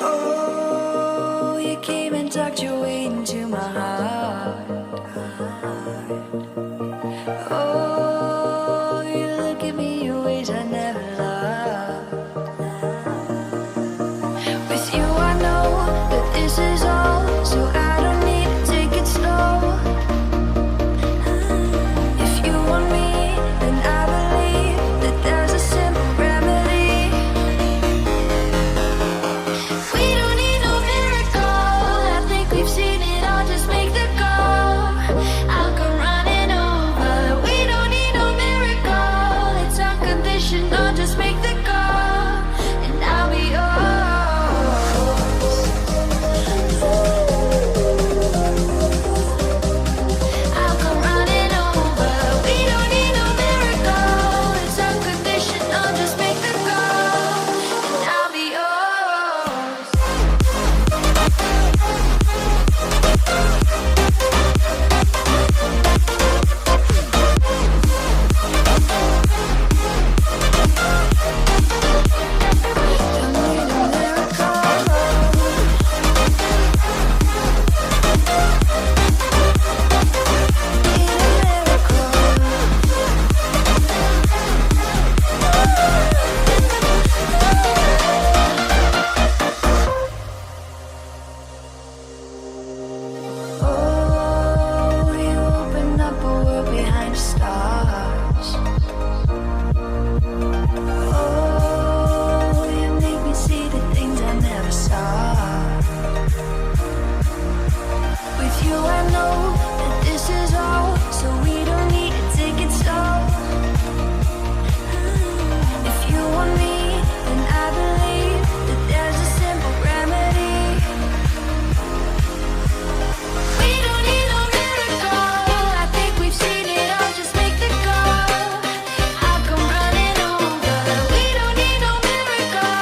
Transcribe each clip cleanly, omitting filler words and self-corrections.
Oh, you came and tucked your way into my heart. Oh, you look at me in ways I never loved. With you I know that this is all, so I don't need to take it slow. If you want me, then I believe that there's a simple remedy. We don't need no miracle, I think we've seen it all, just make the call. I'll come running over. We don't need no miracle, it's unconditional, just make the call, and I'll be yours. I'll come running over. We don't need no miracle, it's unconditional, just make the call, and I'll be yours. Don't need a miracle. Need a miracle. Oh, you open up a world behind the stars. Oh, you make me see the things I never saw. With you I know that this is all, so we don't need to take it slow. If you want me, then I believe that there's a simple remedy. We don't need no miracle, I think we've seen it all, just make the call. I'll come running over. We don't need no miracle,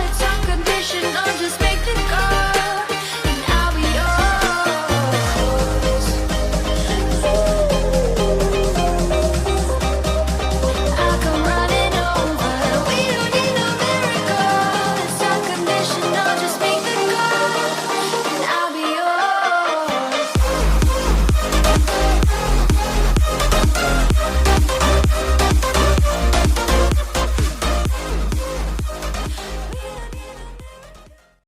it's unconditional, just make the call, and I'll be yours. I'll come running over. We don't need no miracle, it's unconditional, just make